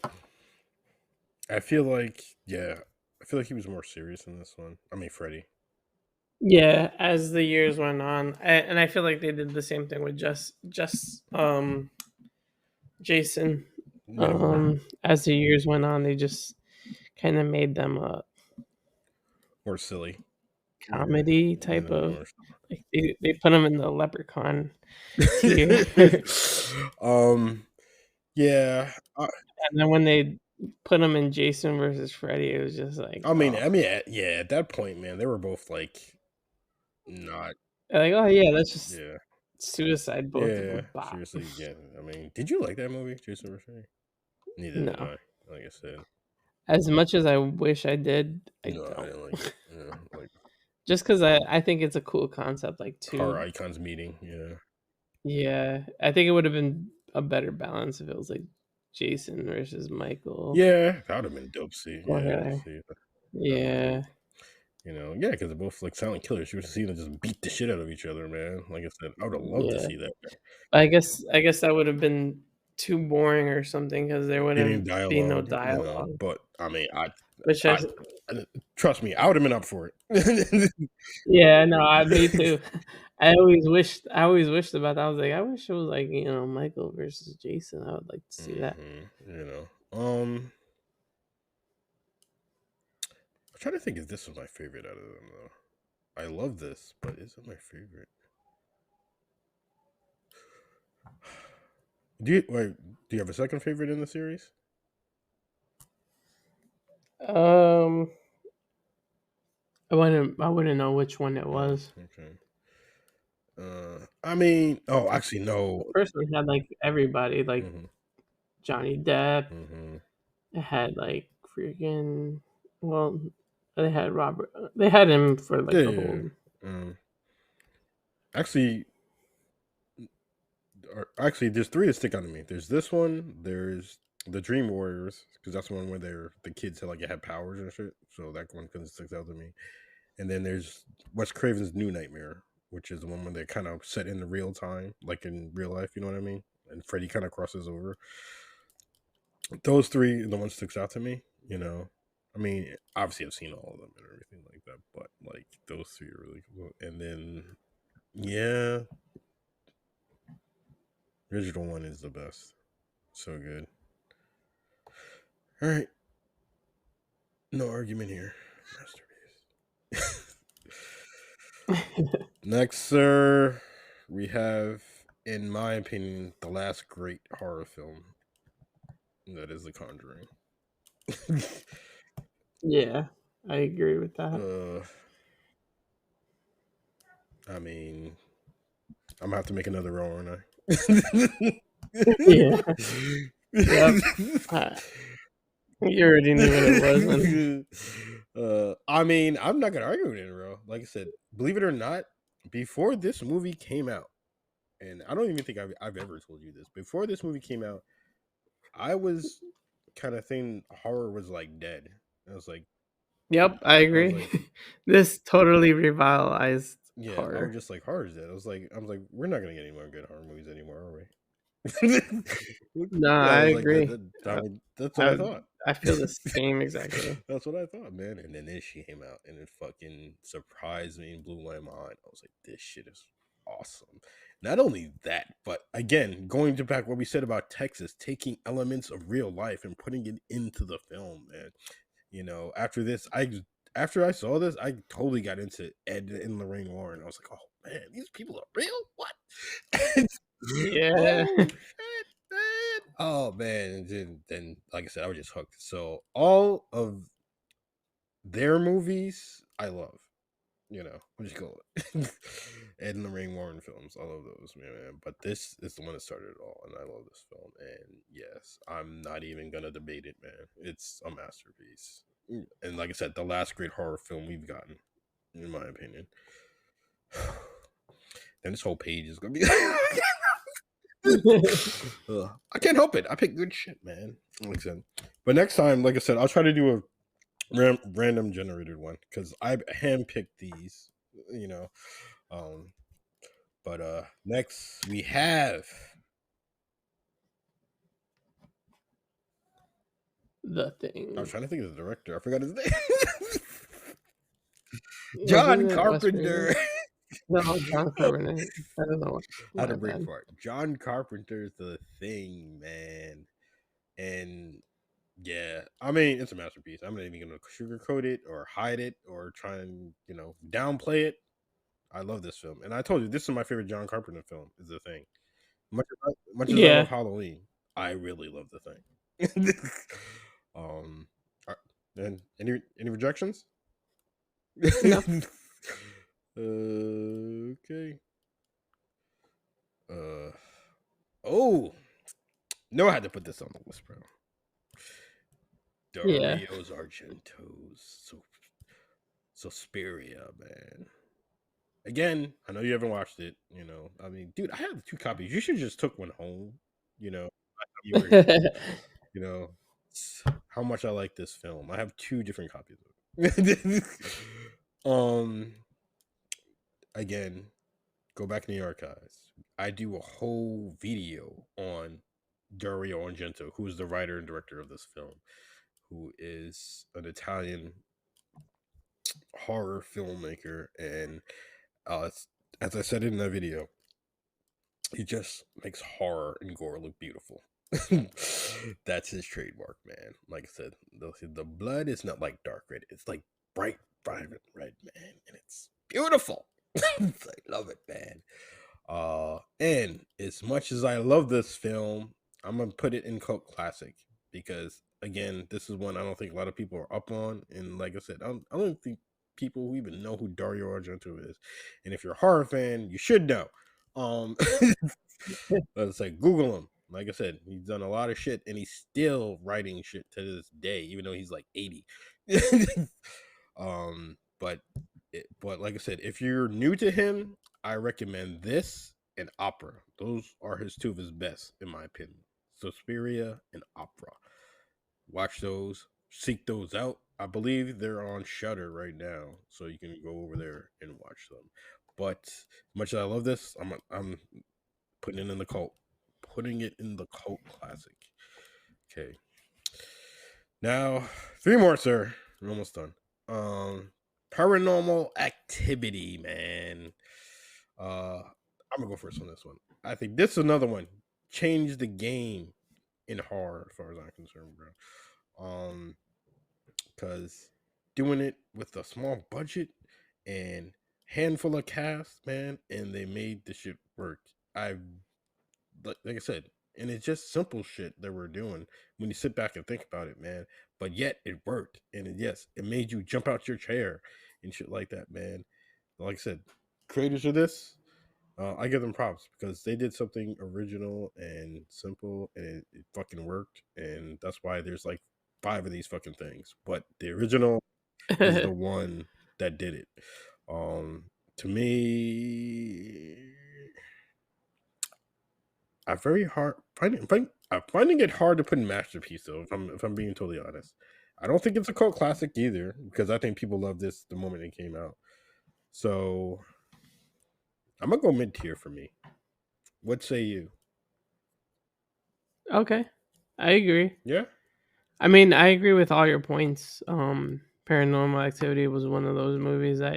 I feel like he was more serious in this one. I mean, Freddy. Yeah, as the years went on, and I feel like they did the same thing with Jason. As the years went on, they just kind of made them more silly comedy type of. Like they put them in the Leprechaun tier. Yeah. And then when they put them in Jason versus Freddy, it was just like. I mean, yeah. At that point, man, they were both like not like, oh yeah, that's just suicide. Both of them. Seriously, yeah. I mean, did you like that movie, Jason versus Freddy? Neither did I. Like I said, as much as I wish I did, I don't. I didn't like it. Yeah, like just because I think it's a cool concept, like two horror icons meeting. Yeah. Yeah, I think it would have been a better balance if it was like Jason versus Michael. Yeah, that would have been dope. Yeah. You know, yeah, because they're both like silent killers. You would see them just beat the shit out of each other, man. Like I said, I would have loved to see that. I guess that would have been too boring or something because there wouldn't be no dialogue. You know, but I mean, trust me, I would have been up for it. Yeah, no, me too. I always wished about that. I was like, I wish it was like, you know, Michael versus Jason. I would like to see that. You know, I'm trying to think if this was my favorite out of them though. I love this, but is it my favorite? Do you have a second favorite in the series? I wouldn't know which one it was. Okay. I mean, actually, no. The first one had like everybody, like Johnny Depp. It had like freaking They had Robert. They had him for like the Yeah. whole. Actually, there's three that stick out to me. There's this one. There's the Dream Warriors, because that's the one where the kids had powers and shit. So that one kind of sticks out to me. And then there's Wes Craven's New Nightmare, which is the one where they're kind of set in the real time, like in real life. You know what I mean? And Freddy kind of crosses over. Those three, the one sticks out to me. You know, I mean, obviously I've seen all of them and everything like that, but like those three are really cool. And then, yeah, original one is the best. So good. All right, no argument here. Masterpiece. Next, sir, we have, in my opinion, the last great horror film. That is The Conjuring. Yeah, I agree with that. I mean, I'm gonna have to make another roll, aren't I? Yeah. Yep. You already knew what it was. I mean, I'm not gonna argue with it, bro. Like I said, believe it or not, before this movie came out, and I don't even think I've ever told you this. Before this movie came out, I was kind of thinking horror was like dead. I was like, yep, I agree. Like, this totally revitalized horror. I was just like, horror's dead. I was like, we're not gonna get any more good horror movies anymore, are we? No, I agree. That's what I thought. I feel the same exactly. That's what I thought, man. And then this shit came out and it fucking surprised me and blew my mind. I was like, this shit is awesome. Not only that, but again, going to back what we said about Texas, taking elements of real life and putting it into the film, man. You know, after I saw this, I totally got into Ed and Lorraine Warren. I was like, oh man, these people are real? What? Yeah. Oh, shit, man. Oh man. And then like I said, I was just hooked. So all of their movies I love. You know, I'm just going Ed and Lorraine Warren films. I love those, man. But this is the one that started it all, and I love this film. And yes, I'm not even gonna debate it, man. It's a masterpiece. And like I said, the last great horror film we've gotten, in my opinion. Then this whole page is gonna be. I can't help it. I pick good shit, man. Like I said. But next time, like I said, I'll try to do a random generated one because I handpicked these, you know. But next we have The Thing. I was trying to think of the director. I forgot his name. John Carpenter. No, John Carpenter. I don't know. I had a break for it. John Carpenter's The Thing, man. And yeah, I mean, it's a masterpiece. I'm not even going to sugarcoat it or hide it or try and, downplay it. I love this film. And I told you, this is my favorite John Carpenter film, is The Thing. Much as I love Halloween, I really love The Thing. And any rejections? No. Okay. Oh, no, I had to put this on the list, bro. Dario's Argento's Suspiria, man. Again, I know you haven't watched it. I mean, dude, I have 2 copies. You should just took one home. How much I like this film. I have 2 different copies of it. Again, go back in the archives. I do a whole video on Dario Argento, who is the writer and director of this film, who is an Italian horror filmmaker, and as I said in that video, he just makes horror and gore look beautiful. That's his trademark, man. Like I said, the blood is not like dark red; it's like bright, vibrant red, man, and it's beautiful. I love it, man. And as much as I love this film, I'm gonna put it in cult classic because, again, this is one I don't think a lot of people are up on. And like I said, I don't think people who even know who Dario Argento is. And if you're a horror fan, you should know. Let's say Google him. Like I said, he's done a lot of shit, and he's still writing shit to this day, even though he's like 80. But but like I said, if you're new to him, I recommend this and Opera. Those are his two of his best, in my opinion. Suspiria and Opera. Watch those, seek those out. I believe they're on Shutter right now, so you can go over there and watch them. But much as I love this, I'm putting it in the cult, putting it in the cult classic. Okay, now 3 more, sir. We're almost done. Paranormal Activity, man. I'm gonna go first on this one. I think this is another one. Changed the game in horror, as far as I'm concerned, bro. Because doing it with a small budget and handful of cast, man, and they made the shit work. I like I said, and it's just simple shit that we're doing when you sit back and think about it, man. But yet it worked, and yes, it made you jump out your chair and shit like that, man. Like I said, creators of this, I give them props because they did something original and simple, and it fucking worked, and that's why there's like 5 of these fucking things. But the original is the one that did it. To me, I'm very hard I'm finding it hard to put in masterpiece though. If I'm being totally honest, I don't think it's a cult classic either because I think people loved this the moment it came out. So I'm gonna go mid tier for me. What say you? Okay, I agree. Yeah. I mean, I agree with all your points. Paranormal Activity was one of those movies that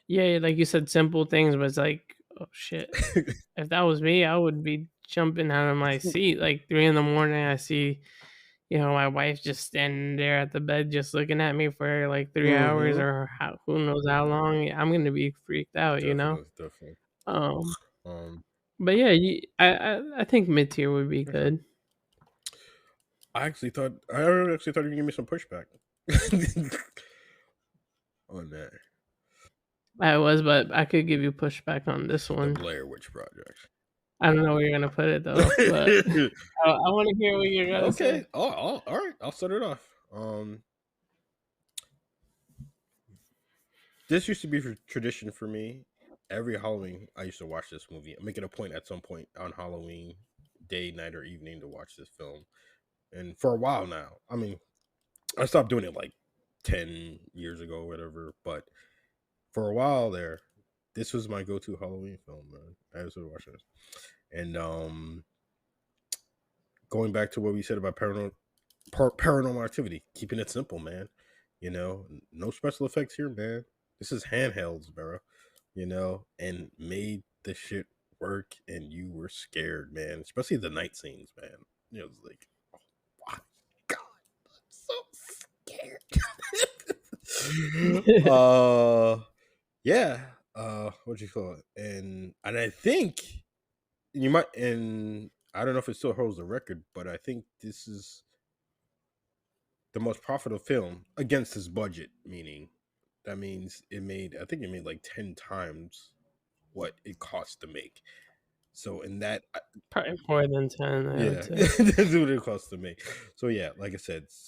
yeah, like you said, simple things, but it's like, oh shit. If that was me, I would be jumping out of my seat like 3 in the morning. I see, my wife just standing there at the bed, just looking at me for like 3 hours Mm-hmm. or who knows how long. I'm gonna be freaked out. Definitely, definitely. Um, Um, but yeah, I think mid tier would be okay. good. I actually thought you were gonna give me some pushback on that. I was, but I could give you pushback on this The one. Blair Witch Project. I don't know where you're gonna put it though, but I want to hear what you're gonna Okay. say. All right. I'll start it off. This used to be tradition for me. Every Halloween, I used to watch this movie. I make it a point at some point on Halloween, day, night, or evening to watch this film. And for a while now, I mean, I stopped doing it like 10 years ago, or whatever. But for a while there, this was my go-to Halloween film, man. I used to watch this. And going back to what we said about paranormal activity, keeping it simple, man. No special effects here, man. This is handhelds, bro. And made the shit work, and you were scared, man. Especially the night scenes, man. It was like, oh my god, I'm so scared. Yeah. What you call it? And I think you might, and I don't know if it still holds the record, but I think this is the most profitable film against his budget, meaning that means I think it made like 10 times what it cost to make. So in that, Probably more than 10, I would yeah, say. that's what it costs to make. So yeah, like I said, it's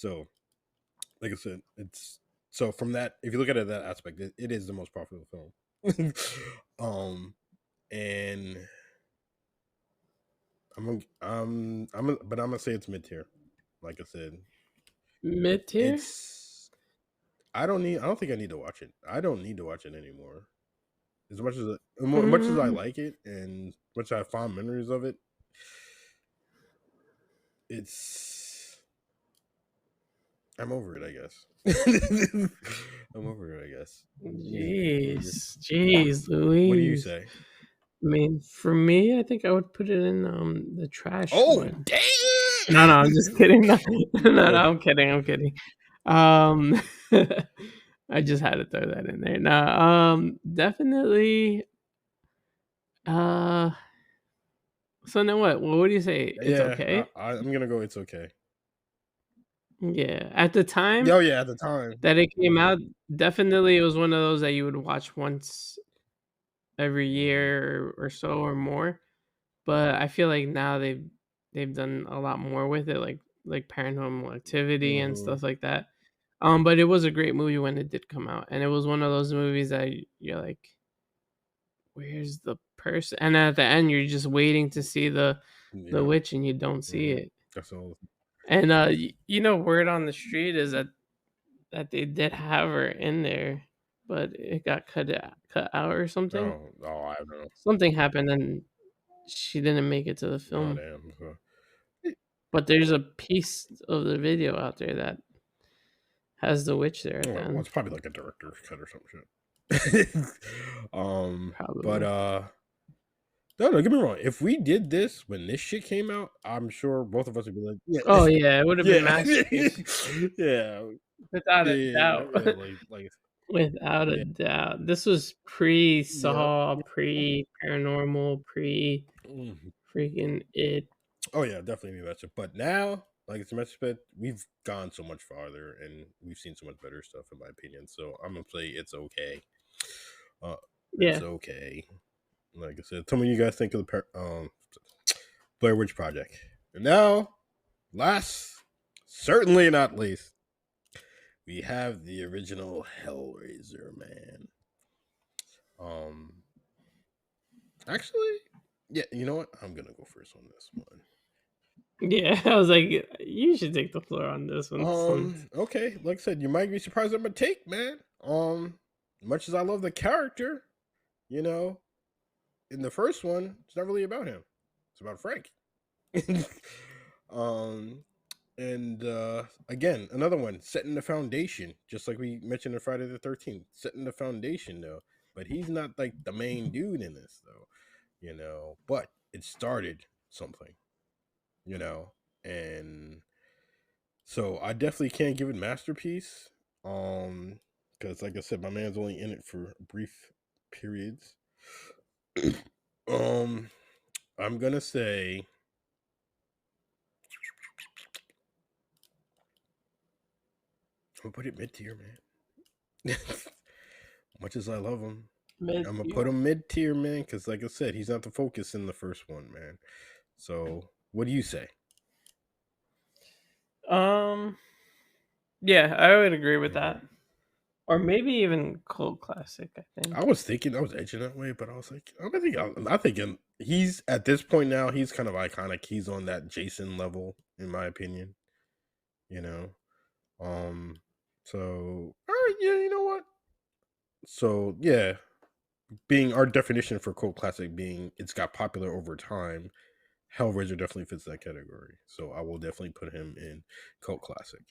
so from that, if you look at it that aspect, it is the most profitable film. And but I'm gonna say it's mid tier. Like I said, Mid tier? it's I don't think I need to watch it. I don't need to watch it anymore. As much as I Mm, like it and much I have fond memories of it, it's I'm over it, I guess. I'm over it, I guess. jeez, What do you Louise. say? I mean, for me, I think I would put it in the trash Oh one. No, damn! no, I'm just kidding. No, no, Okay. I'm kidding. I'm kidding. Um, I just had to throw that in there. No, definitely. Uh, so now what? Well, what do you say? It's Yeah, okay. I'm gonna go. It's okay. Yeah, at the time Oh yeah, at the time. that it came out, definitely it was one of those that you would watch once every Mhm. year or so or more. But I feel like now they've done a lot more with it, like Paranormal Activity and Mhm. stuff like that. But it was a great movie when it did come out, and it was one of those movies that you're like, where's the person? And at the end, you're just waiting to see the witch, and you don't see it. That's all. And word on the street is that they did have her in there, but it got cut out or something. I don't know. Something happened, and she didn't make it to the Oh film. damn. But there's a piece of the video out there that has the witch there at the end. Well, it's probably like a director's cut or some shit. Probably. But no, get me wrong. If we did this when this shit came out, I'm sure both of us would be like, yeah. Oh yeah, it would have been masterpiece. Yeah, without a doubt. Like Without a doubt. This was pre-Saw, pre-Paranormal, pre-freaking It. Oh yeah, definitely that shit. But now, like it's much better. We've gone so much farther, and we've seen so much better stuff, in my opinion. So I'm gonna say it's okay. It's okay. Like I said, tell me what you guys think of the Blair Witch Project. And now, last, certainly not least, we have the original Hellraiser, man. Actually, yeah, you know what? I'm gonna go first on this one. Yeah, I was like, you should take the floor on this one. Okay, like I said, you might be surprised at my take, man. Much as I love the character, you know, in the first one, it's not really about him. It's about Frank. And again, another one, setting the foundation, just like we mentioned in Friday the 13th, setting the foundation though. But he's not like the main dude in this though, you know. But it started something, you know, and so I definitely can't give it masterpiece. Because like I said, my man's only in it for brief periods. I'm gonna say I'm gonna put it mid-tier, man. Much as I love him, I'm gonna put him mid-tier, man, because like I said, he's not the focus in the first one, man. So what do you say? Yeah, I would agree with that. Or maybe even cult classic, I think. I was edging that way, but I was like, I think he's at this point now, he's kind of iconic. He's on that Jason level, in my opinion. You know? So all right, yeah, you know what? So yeah. Being our definition for cult classic being it's got popular over time, Hellraiser definitely fits that category. So I will definitely put him in cult classic.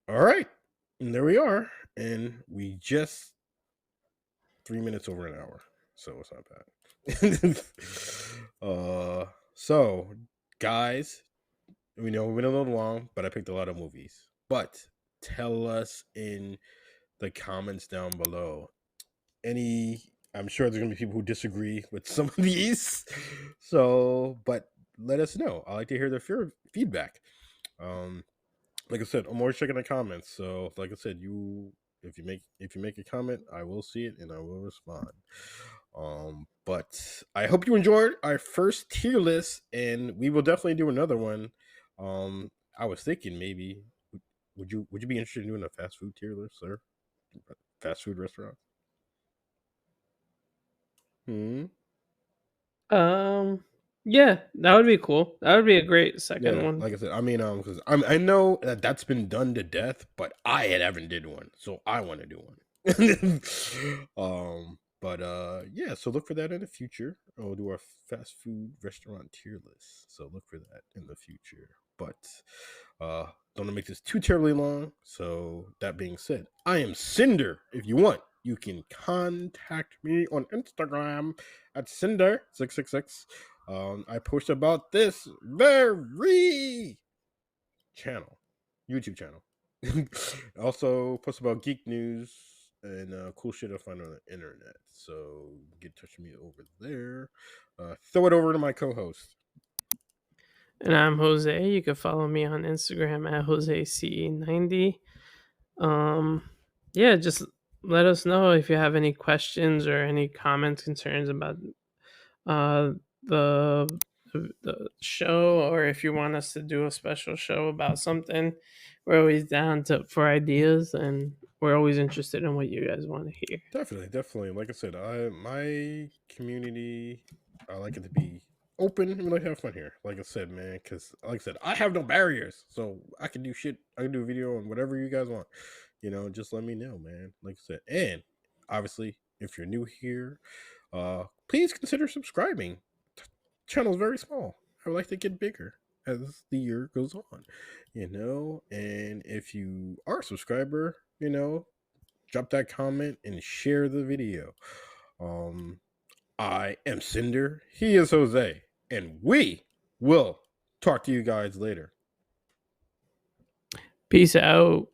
All right. And there we are. And we just 3 minutes over an hour. So it's not bad. So guys, we know we went a little long, but I picked a lot of movies. But tell us in the comments down below. I'm sure there's gonna be people who disagree with some of these. So, but let us know. I like to hear their feedback. Like I said, I'm always checking the comments. So, like I said, if you make a comment, I will see it and I will respond. But I hope you enjoyed our first tier list, and we will definitely do another one. I was thinking maybe would you be interested in doing a fast food tier list, sir? Fast food restaurant. Yeah, that would be cool. That would be a great second one. Like I said, I mean, because I know that's been done to death, but I haven't did one, so I want to do one. But yeah, so look for that in the future. We'll do our fast food restaurant tier list. So look for that in the future. But don't want to make this too terribly long. So that being said, I am Cinder. If you want, you can contact me on Instagram at Cinder666. I post about this very YouTube channel. Also post about geek news and cool shit I find on the internet. So get in touch with me over there. Throw it over to my co-host. And I'm Jose. You can follow me on Instagram at JoseCE90. Yeah, just let us know if you have any questions or any comments, concerns about the the show, or if you want us to do a special show about something, we're always down for ideas, and we're always interested in what you guys want to hear. Definitely. Like I said, my community, I like it to be open and like have fun here. Like I said, man, because like I said, I have no barriers, so I can do shit. I can do a video on whatever you guys want. Just let me know, man. Like I said, and obviously, if you're new here, please consider subscribing. Channel is very small. I would like to get bigger as the year goes on. And if you are a subscriber, drop that comment and share the video. I am Cinder. He is Jose, and we will talk to you guys later. Peace out.